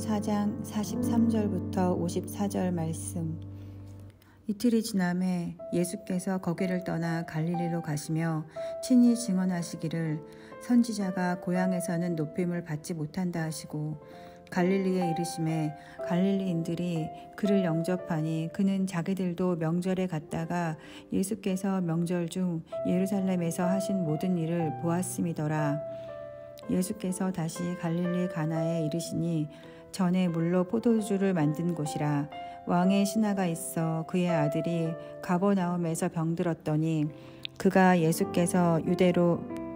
4장 43절부터 54절 말씀. 이틀이 지남에 예수께서 거기를 떠나 갈릴리로 가시며 친히 증언하시기를 선지자가 고향에서는 높임을 받지 못한다 하시고, 갈릴리에 이르심에 갈릴리인들이 그를 영접하니 그는 자기들도 명절에 갔다가 예수께서 명절 중 예루살렘에서 하신 모든 일을 보았음이더라. 예수께서 다시 갈릴리 가나에 이르시니 전에 물로 포도주를 만든 곳이라. 왕의 신하가 있어 그의 아들이 가버나움에서 병들었더니 그가 예수께서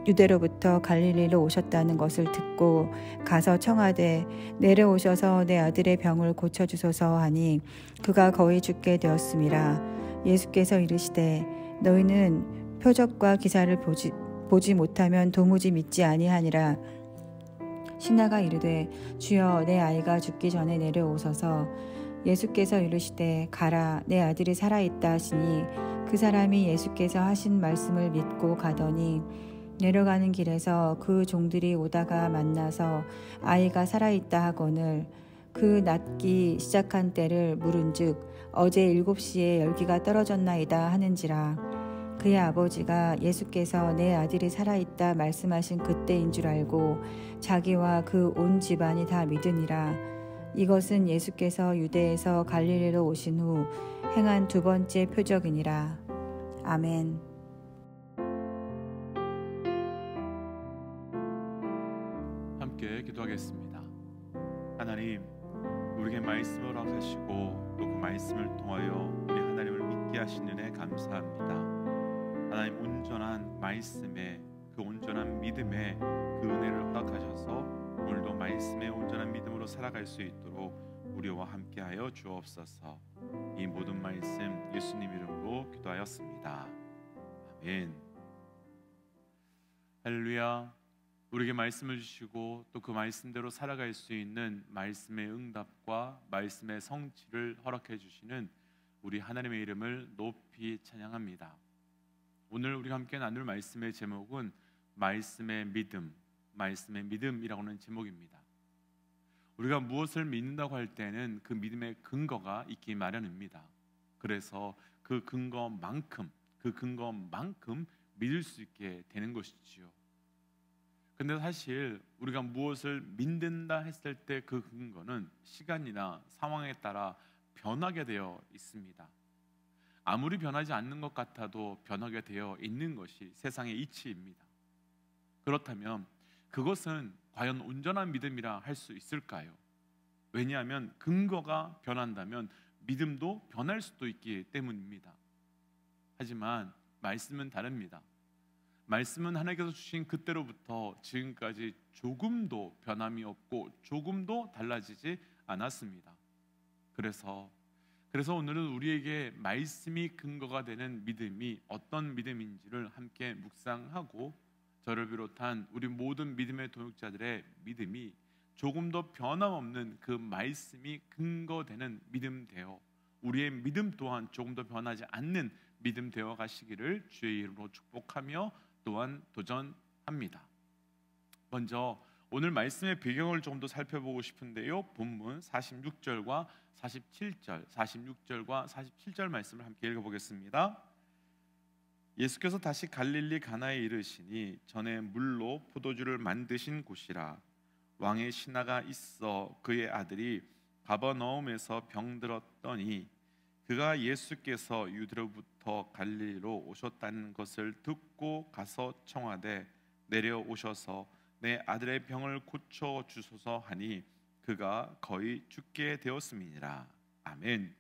유대로부터 갈릴리로 오셨다는 것을 듣고 가서 청하되 내려오셔서 내 아들의 병을 고쳐주소서 하니 그가 거의 죽게 되었음이라. 예수께서 이르시되 너희는 표적과 기사를 보지 못하면 도무지 믿지 아니하니라. 신하가 이르되 주여, 내 아이가 죽기 전에 내려오소서. 예수께서 이르시되 가라, 내 아들이 살아있다 하시니 그 사람이 예수께서 하신 말씀을 믿고 가더니 내려가는 길에서 그 종들이 오다가 만나서 아이가 살아있다 하거늘 그 낫기 시작한 때를 물은즉 어제 7시에 열기가 떨어졌나이다 하는지라. 그의 아버지가 예수께서 내 아들이 살아있다 말씀하신 그때인 줄 알고 자기와 그 온 집안이 다 믿으니라. 이것은 예수께서 유대에서 갈릴리로 오신 후 행한 두 번째 표적이니라. 아멘. 함께 기도하겠습니다. 하나님, 우리에게 말씀을 허락하시고 또 그 말씀을 통하여 우리 하나님을 믿게 하신 은혜 감사합니다. 하나님, 온전한 말씀에, 그 온전한 믿음에 그 은혜를 허락하셔서 오늘도 말씀의 온전한 믿음으로 살아갈 수 있도록 우리와 함께하여 주옵소서. 이 모든 말씀 예수님 이름으로 기도하였습니다. 아멘. 할렐루야. 우리에게 말씀을 주시고 또 그 말씀대로 살아갈 수 있는 말씀의 응답과 말씀의 성취를 허락해 주시는 우리 하나님의 이름을 높이 찬양합니다. 오늘 우리가 함께 나눌 말씀의 제목은 말씀의 믿음, 말씀의 믿음이라고 하는 제목입니다. 우리가 무엇을 믿는다고 할 때는 그 믿음의 근거가 있기 마련입니다. 그래서 그 근거만큼 믿을 수 있게 되는 것이지요. 근데 사실 우리가 무엇을 믿는다 했을 때 그 근거는 시간이나 상황에 따라 변하게 되어 있습니다. 아무리 변하지 않는 것 같아도 변하게 되어 있는 것이 세상의 이치입니다. 그렇다면 그것은 과연 온전한 믿음이라 할 수 있을까요? 왜냐하면 근거가 변한다면 믿음도 변할 수도 있기 때문입니다. 하지만 말씀은 다릅니다. 말씀은 하나님께서 주신 그때로부터 지금까지 조금도 변함이 없고 조금도 달라지지 않았습니다. 그래서 오늘은 우리에게 말씀이 근거가 되는 믿음이 어떤 믿음인지를 함께 묵상하고 저를 비롯한 우리 모든 믿음의 동역자들의 믿음이 조금도 변함없는 그 말씀이 근거되는 믿음 되어 우리의 믿음 또한 조금도 변하지 않는 믿음 되어 가시기를 주의 이름으로 축복하며 또한 도전합니다. 먼저 오늘 말씀의 배경을 조금 더 살펴보고 싶은데요. 본문 46절과 47절 말씀을 함께 읽어보겠습니다. 예수께서 다시 갈릴리 가나에 이르시니 전에 물로 포도주를 만드신 곳이라. 왕의 신하가 있어 그의 아들이 가버나움에서 병들었더니 그가 예수께서 유대로부터 갈릴리로 오셨다는 것을 듣고 가서 청하되 내려오셔서 내 아들의 병을 고쳐 주소서 하니 그가 거의 죽게 되었음이니라. 아멘.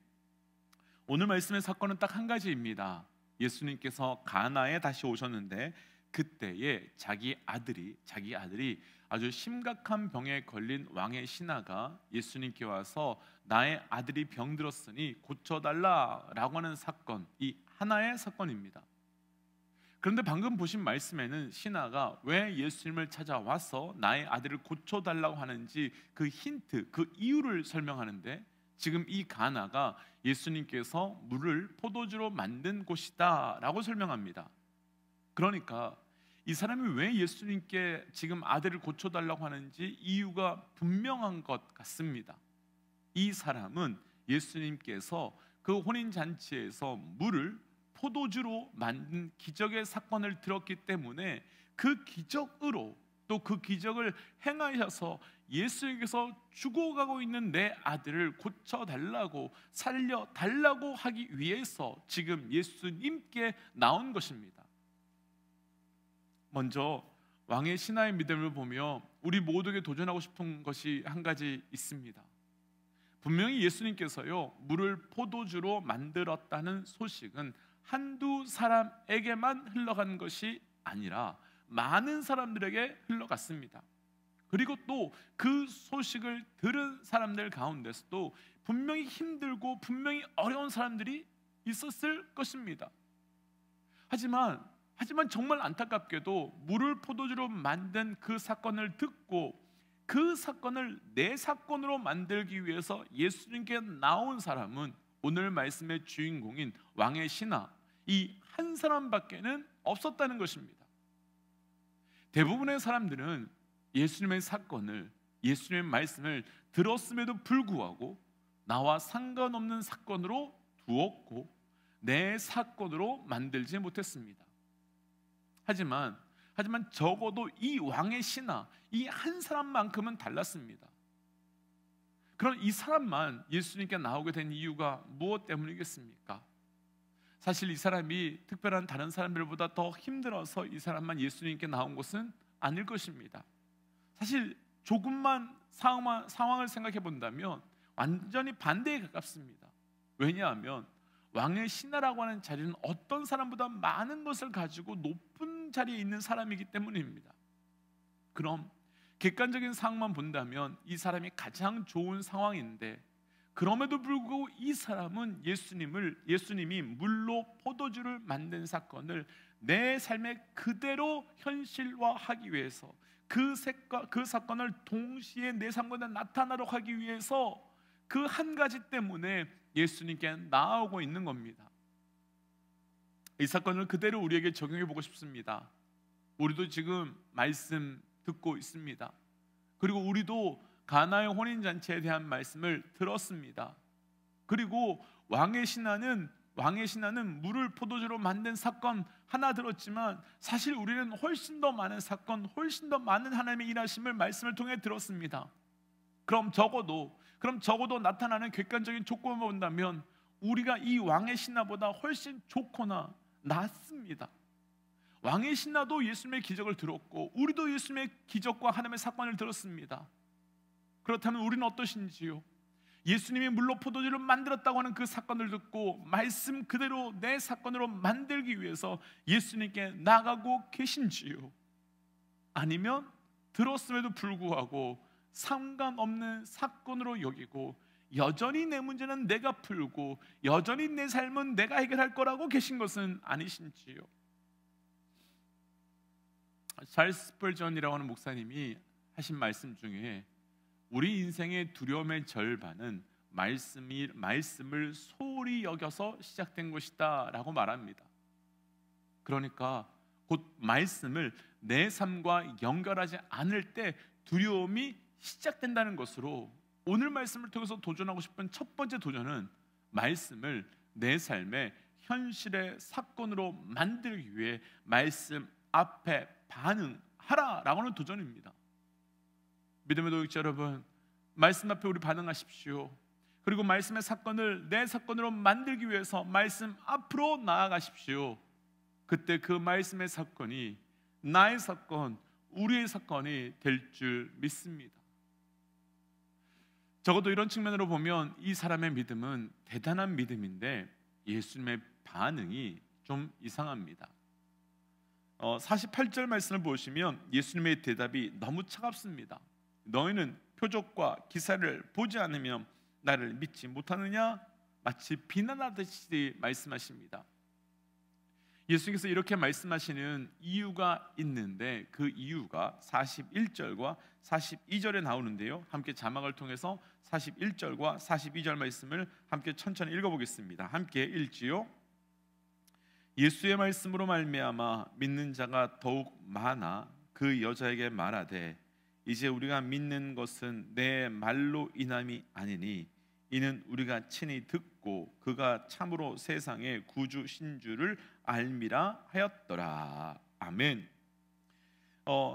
오늘 말씀의 사건은 딱 한 가지입니다. 예수님께서 가나에 다시 오셨는데 그때에 자기 아들이 아주 심각한 병에 걸린 왕의 신하가 예수님께 와서 나의 아들이 병들었으니 고쳐달라라고 하는 사건, 이 하나의 사건입니다. 그런데 방금 보신 말씀에는 신하가 왜 예수님을 찾아와서 나의 아들을 고쳐달라고 하는지 그 힌트, 그 이유를 설명하는데 지금 이 가나가 예수님께서 물을 포도주로 만든 곳이다 라고 설명합니다. 그러니까 이 사람이 왜 예수님께 지금 아들을 고쳐달라고 하는지 이유가 분명한 것 같습니다. 이 사람은 예수님께서 그 혼인잔치에서 물을 포도주로 만든 기적의 사건을 들었기 때문에 그 기적으로, 또 그 기적을 행하셔서 예수님께서 죽어가고 있는 내 아들을 고쳐달라고, 살려달라고 하기 위해서 지금 예수님께 나온 것입니다. 먼저 왕의 신하의 믿음을 보며 우리 모두에게 도전하고 싶은 것이 한 가지 있습니다. 분명히 예수님께서요, 물을 포도주로 만들었다는 소식은 한두 사람에게만 흘러간 것이 아니라 많은 사람들에게 흘러갔습니다. 그리고 또 그 소식을 들은 사람들 가운데서도 분명히 힘들고 분명히 어려운 사람들이 있었을 것입니다. 하지만 정말 안타깝게도 물을 포도주로 만든 그 사건을 듣고 그 사건을 내 사건으로 만들기 위해서 예수님께 나온 사람은 오늘 말씀의 주인공인 왕의 신하, 이 한 사람밖에는 없었다는 것입니다. 대부분의 사람들은 예수님의 사건을, 예수님의 말씀을 들었음에도 불구하고 나와 상관없는 사건으로 두었고 내 사건으로 만들지 못했습니다. 하지만 적어도 이 왕의 신하, 이 한 사람만큼은 달랐습니다. 그럼 이 사람만 예수님께 나오게 된 이유가 무엇 때문이겠습니까? 사실 이 사람이 특별한 다른 사람들보다 더 힘들어서 이 사람만 예수님께 나온 것은 아닐 것입니다. 사실 조금만 상황을 생각해 본다면 완전히 반대에 가깝습니다. 왜냐하면 왕의 신하라고 하는 자리는 어떤 사람보다 많은 것을 가지고 높은 자리에 있는 사람이기 때문입니다. 그럼 객관적인 상황만 본다면 이 사람이 가장 좋은 상황인데, 그럼에도 불구하고 이 사람은 예수님이 물로 포도주를 만든 사건을 내 삶에 그대로 현실화하기 위해서, 그 사건을 동시에 내 삶에 나타나도록 하기 위해서 그 한 가지 때문에 예수님께 나아오고 있는 겁니다. 이 사건을 그대로 우리에게 적용해 보고 싶습니다. 우리도 지금 말씀 듣고 있습니다. 그리고 우리도 가나의 혼인잔치에 대한 말씀을 들었습니다. 그리고 왕의 신하는 물을 포도주로 만든 사건 하나 들었지만 사실 우리는 훨씬 더 많은 사건, 훨씬 더 많은 하나님의 일하심을 말씀을 통해 들었습니다. 그럼 적어도 나타나는 객관적인 조건을 본다면 우리가 이 왕의 신하보다 훨씬 좋거나 낫습니다. 왕의 신하도 예수님의 기적을 들었고 우리도 예수님의 기적과 하나님의 사건을 들었습니다. 그렇다면 우리는 어떠신지요? 예수님이 물로 포도주를 만들었다고 하는 그 사건을 듣고 말씀 그대로 내 사건으로 만들기 위해서 예수님께 나가고 계신지요? 아니면 들었음에도 불구하고 상관없는 사건으로 여기고 여전히 내 문제는 내가 풀고 여전히 내 삶은 내가 해결할 거라고 계신 것은 아니신지요? 찰스 스펄전이라고 하는 목사님이 하신 말씀 중에 우리 인생의 두려움의 절반은 말씀을 소홀히 여겨서 시작된 것이다 라고 말합니다. 그러니까 곧 말씀을 내 삶과 연결하지 않을 때 두려움이 시작된다는 것으로, 오늘 말씀을 통해서 도전하고 싶은 첫 번째 도전은 말씀을 내 삶의 현실의 사건으로 만들기 위해 말씀 앞에 반응하라라고 하는 도전입니다. 믿음의 도육자 여러분, 말씀 앞에 우리 반응하십시오. 그리고 말씀의 사건을 내 사건으로 만들기 위해서 말씀 앞으로 나아가십시오. 그때 그 말씀의 사건이 나의 사건, 우리의 사건이 될 줄 믿습니다. 적어도 이런 측면으로 보면 이 사람의 믿음은 대단한 믿음인데 예수님의 반응이 좀 이상합니다. 48절 말씀을 보시면 예수님의 대답이 너무 차갑습니다. 너희는 표적과 기사를 보지 않으면 나를 믿지 못하느냐? 마치 비난하듯이 말씀하십니다. 예수님께서 이렇게 말씀하시는 이유가 있는데 그 이유가 41절과 42절에 나오는데요, 함께 자막을 통해서 41절과 42절 말씀을 함께 천천히 읽어보겠습니다. 함께 읽지요. 예수의 말씀으로 말미암아 믿는 자가 더욱 많아 그 여자에게 말하되 이제 우리가 믿는 것은 내 말로 인함이 아니니 이는 우리가 친히 듣고 그가 참으로 세상의 구주신 줄을 알미라 하였더라. 아멘.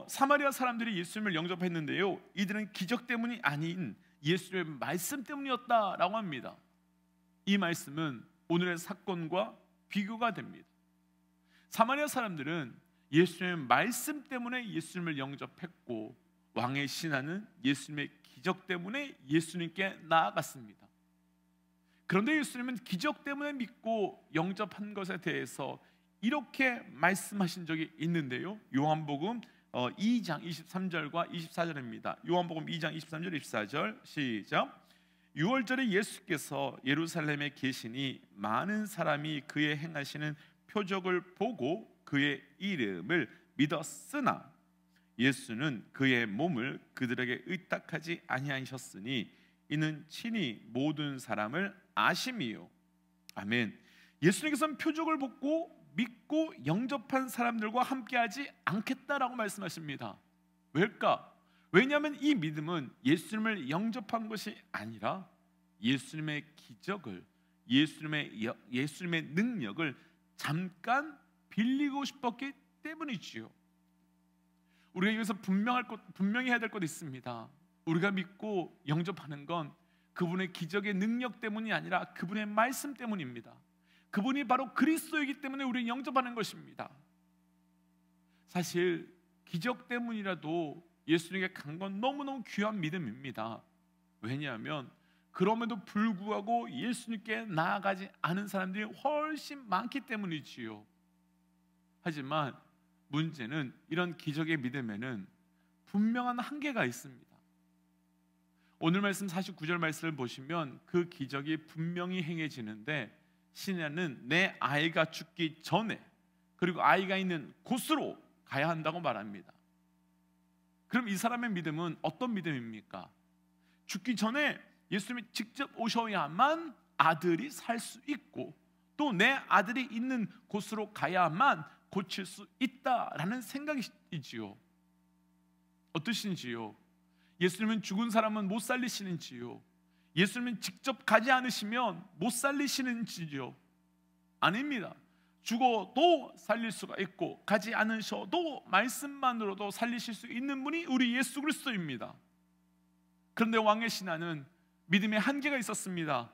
사마리아 사람들이 예수님을 영접했는데요, 이들은 기적 때문이 아닌 예수님의 말씀 때문이었다라고 합니다. 이 말씀은 오늘의 사건과 비교가 됩니다. 사마리아 사람들은 예수님의 말씀 때문에 예수님을 영접했고, 왕의 신하는 예수님의 기적 때문에 예수님께 나아갔습니다. 그런데 예수님은 기적 때문에 믿고 영접한 것에 대해서 이렇게 말씀하신 적이 있는데요, 요한복음 2장 23절과 24절입니다. 요한복음 2장 23절 24절 시작. 6월절에 예수께서 예루살렘에 계시니 많은 사람이 그의 행하시는 표적을 보고 그의 이름을 믿었으나 예수는 그의 몸을 그들에게 의탁하지 아니하셨으니 이는 친히 모든 사람을 아심이요. 아멘. 예수님께서는 표적을 보고 믿고 영접한 사람들과 함께하지 않겠다라고 말씀하십니다. 왜일까? 왜냐하면 이 믿음은 예수님을 영접한 것이 아니라 예수님의 기적을, 예수님의 능력을 잠깐 빌리고 싶었기 때문이지요. 우리가 여기서 분명히 해야 될 것 있습니다. 우리가 믿고 영접하는 건 그분의 기적의 능력 때문이 아니라 그분의 말씀 때문입니다. 그분이 바로 그리스도이기 때문에 우리는 영접하는 것입니다. 사실 기적 때문이라도 예수님에게 간 건 너무너무 귀한 믿음입니다. 왜냐하면 그럼에도 불구하고 예수님께 나아가지 않은 사람들이 훨씬 많기 때문이지요. 하지만 문제는 이런 기적의 믿음에는 분명한 한계가 있습니다. 오늘 말씀 49절 말씀을 보시면 그 기적이 분명히 행해지는데, 신하는 내 아이가 죽기 전에 그리고 아이가 있는 곳으로 가야 한다고 말합니다. 그럼 이 사람의 믿음은 어떤 믿음입니까? 죽기 전에 예수님이 직접 오셔야만 아들이 살 수 있고, 또 내 아들이 있는 곳으로 가야만 고칠 수 있다라는 생각이지요. 어떠신지요? 예수님은 죽은 사람은 못 살리시는지요? 예수님은 직접 가지 않으시면 못 살리시는지요? 아닙니다. 죽어도 살릴 수가 있고 가지 않으셔도 말씀만으로도 살리실 수 있는 분이 우리 예수 그리스도입니다. 그런데 왕의 신하는 믿음의 한계가 있었습니다.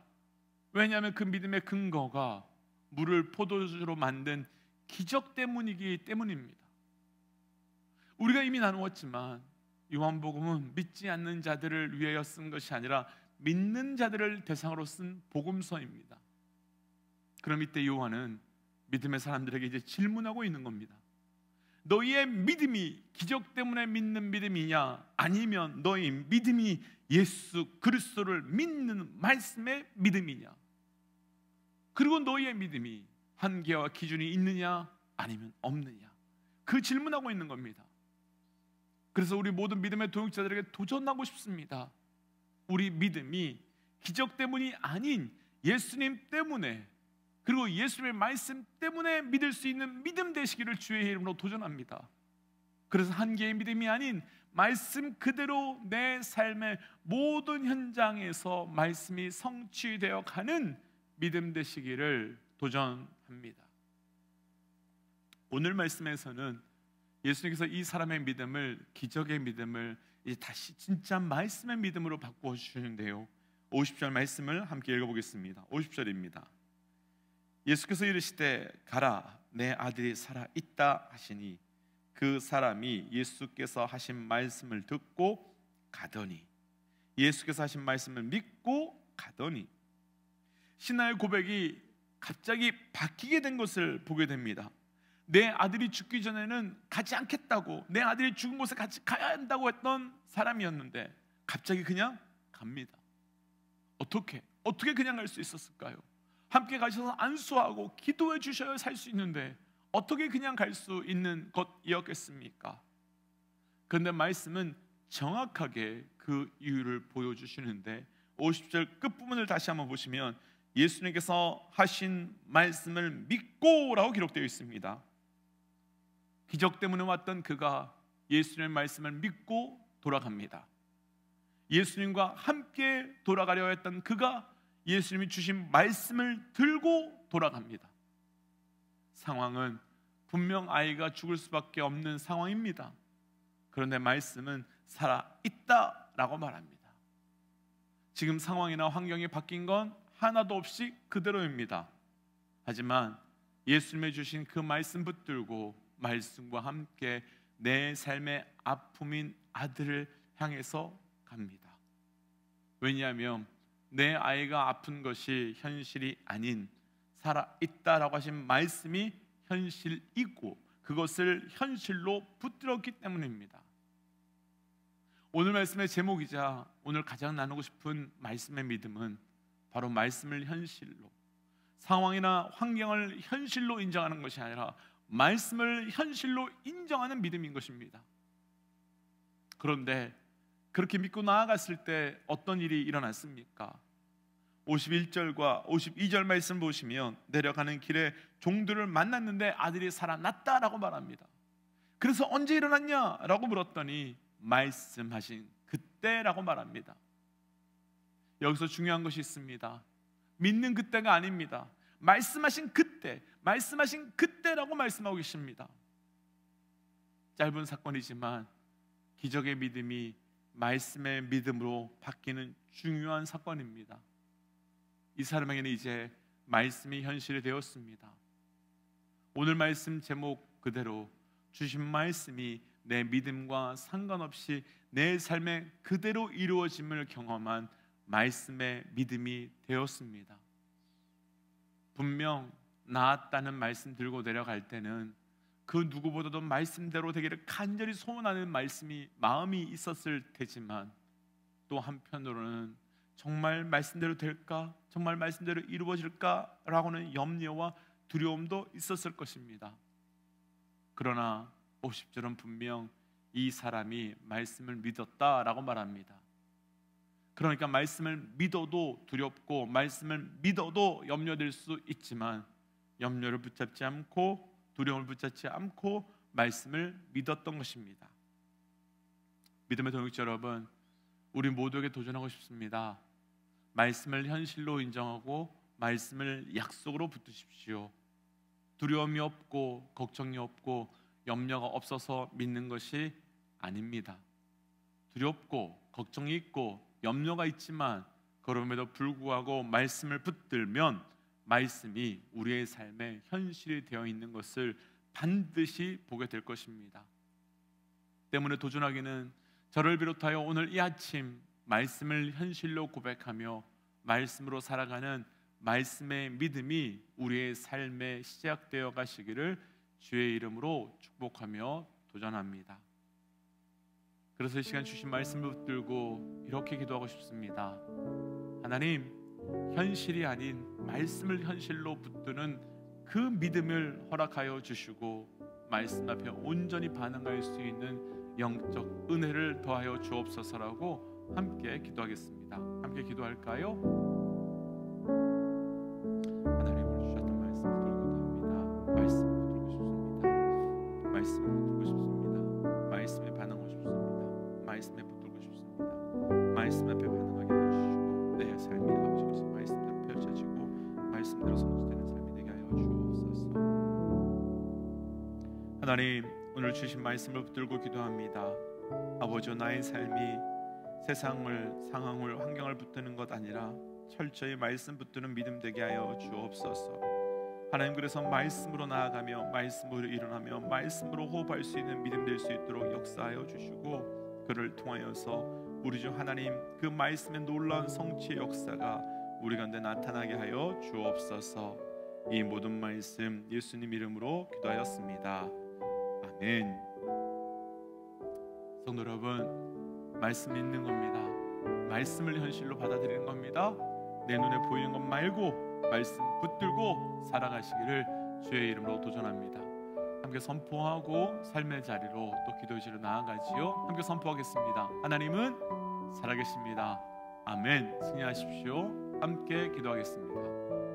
왜냐하면 그 믿음의 근거가 물을 포도주로 만든 기적 때문이기 때문입니다. 우리가 이미 나누었지만 요한복음은 믿지 않는 자들을 위하여 쓴 것이 아니라 믿는 자들을 대상으로 쓴 복음서입니다. 그럼 이때 요한은 믿음의 사람들에게 이제 질문하고 있는 겁니다. 너희의 믿음이 기적 때문에 믿는 믿음이냐, 아니면 너희 믿음이 예수 그리스도를 믿는 말씀의 믿음이냐, 그리고 너희의 믿음이 한계와 기준이 있느냐 아니면 없느냐, 그 질문하고 있는 겁니다. 그래서 우리 모든 믿음의 동역자들에게 도전하고 싶습니다. 우리 믿음이 기적 때문이 아닌 예수님 때문에, 그리고 예수님의 말씀 때문에 믿을 수 있는 믿음 되시기를 주의 이름으로 도전합니다. 그래서 한 개의 믿음이 아닌 말씀 그대로 내 삶의 모든 현장에서 말씀이 성취되어 가는 믿음 되시기를 도전합니다. 오늘 말씀에서는 예수님께서 이 사람의 믿음을, 기적의 믿음을 이제 다시 진짜 말씀의 믿음으로 바꾸어 주시는데요, 50절 말씀을 함께 읽어보겠습니다. 50절입니다. 예수께서 이르시되 가라, 내 아들이 살아 있다 하시니 그 사람이 예수께서 하신 말씀을 듣고 가더니, 예수께서 하신 말씀을 믿고 가더니, 신하의 고백이 갑자기 바뀌게 된 것을 보게 됩니다. 내 아들이 죽기 전에는 가지 않겠다고, 내 아들이 죽은 곳에 같이 가야 한다고 했던 사람이었는데 갑자기 그냥 갑니다. 어떻게 그냥 갈 수 있었을까요? 함께 가셔서 안수하고 기도해 주셔야 살 수 있는데 어떻게 그냥 갈 수 있는 것이었겠습니까? 그런데 말씀은 정확하게 그 이유를 보여주시는데, 50절 끝부분을 다시 한번 보시면 예수님께서 하신 말씀을 믿고라고 기록되어 있습니다. 기적 때문에 왔던 그가 예수님의 말씀을 믿고 돌아갑니다. 예수님과 함께 돌아가려 했던 그가 예수님이 주신 말씀을 들고 돌아갑니다. 상황은 분명 아이가 죽을 수밖에 없는 상황입니다. 그런데 말씀은 살아있다라고 말합니다. 지금 상황이나 환경이 바뀐 건 하나도 없이 그대로입니다. 하지만 예수님이 주신 그 말씀 붙들고 말씀과 함께 내 삶의 아픔인 아들을 향해서 갑니다. 왜냐하면 내 아이가 아픈 것이 현실이 아닌 살아있다라고 하신 말씀이 현실이고 그것을 현실로 붙들었기 때문입니다. 오늘 말씀의 제목이자 오늘 가장 나누고 싶은 말씀의 믿음은 바로 말씀을 현실로, 상황이나 환경을 현실로 인정하는 것이 아니라 말씀을 현실로 인정하는 믿음인 것입니다. 그런데 그렇게 믿고 나아갔을 때 어떤 일이 일어났습니까? 51절과 52절 말씀 보시면 내려가는 길에 종들을 만났는데 아들이 살아났다라고 말합니다. 그래서 언제 일어났냐라고 물었더니 말씀하신 그때라고 말합니다. 여기서 중요한 것이 있습니다. 믿는 그때가 아닙니다. 말씀하신 그때, 말씀하신 그때라고 말씀하고 계십니다. 짧은 사건이지만 기적의 믿음이 말씀의 믿음으로 바뀌는 중요한 사건입니다. 이 사람에게는 이제 말씀이 현실이 되었습니다. 오늘 말씀 제목 그대로 주신 말씀이 내 믿음과 상관없이 내 삶에 그대로 이루어짐을 경험한 말씀의 믿음이 되었습니다. 분명 나았다는 말씀 들고 내려갈 때는 그 누구보다도 말씀대로 되기를 간절히 소원하는 마음이 있었을 테지만 또 한편으로는 정말 말씀대로 될까? 정말 말씀대로 이루어질까? 라고는 염려와 두려움도 있었을 것입니다. 그러나 50절은 분명 이 사람이 말씀을 믿었다라고 말합니다. 그러니까 말씀을 믿어도 두렵고 말씀을 믿어도 염려될 수 있지만 염려를 붙잡지 않고 두려움을 붙잡지 않고 말씀을 믿었던 것입니다. 믿음의 동역자 여러분, 우리 모두에게 도전하고 싶습니다. 말씀을 현실로 인정하고 말씀을 약속으로 붙드십시오. 두려움이 없고 걱정이 없고 염려가 없어서 믿는 것이 아닙니다. 두렵고 걱정이 있고 염려가 있지만 그럼에도 불구하고 말씀을 붙들면 말씀이 우리의 삶에 현실이 되어 있는 것을 반드시 보게 될 것입니다. 때문에 도전하기는 저를 비롯하여 오늘 이 아침 말씀을 현실로 고백하며 말씀으로 살아가는 말씀의 믿음이 우리의 삶에 시작되어 가시기를 주의 이름으로 축복하며 도전합니다. 그래서 이 시간 주신 말씀을 붙들고 이렇게 기도하고 싶습니다. 하나님, 현실이 아닌 말씀을 현실로 붙드는 그 믿음을 허락하여 주시고 말씀 앞에 온전히 반응할 수 있는 영적 은혜를 더하여 주옵소서라고 함께 기도하겠습니다. 함께 기도할까요? 하나님 오늘 주셨던 말씀 붙들고 합니다. 말씀 붙들고 싶습니다. 말씀을 붙들고 싶습니다. 말씀에 반응하고 싶습니다. 말씀에 붙들고 싶습니다. 말씀 앞에 반응하게 해주시고 내 삶이 아버지 말씀대로 펼쳐지고 말씀대로 성취되는 삶이 되게 하여 주옵소서. 하나님, 오늘 주신 말씀을 붙들고 기도합니다. 아버지, 나의 삶이 세상을, 상황을, 환경을 붙드는 것 아니라 철저히 말씀 붙드는 믿음 되게 하여 주옵소서. 하나님, 그래서 말씀으로 나아가며 말씀으로 일어나며 말씀으로 호흡할 수 있는 믿음 될 수 있도록 역사하여 주시고 그를 통하여서 우리 주 하나님 그 말씀의 놀라운 성취의 역사가 우리 가운데 나타나게 하여 주옵소서. 이 모든 말씀 예수님 이름으로 기도하였습니다. 아멘. 성도 여러분, 말씀 있는 겁니다. 말씀을 현실로 받아들이는 겁니다. 내 눈에 보이는 것 말고 말씀 붙들고 살아가시기를 주의 이름으로 도전합니다. 함께 선포하고 삶의 자리로 또 기도의 자리로 나아가지요. 함께 선포하겠습니다. 하나님은 살아계십니다. 아멘. 승리하십시오. 함께 기도하겠습니다.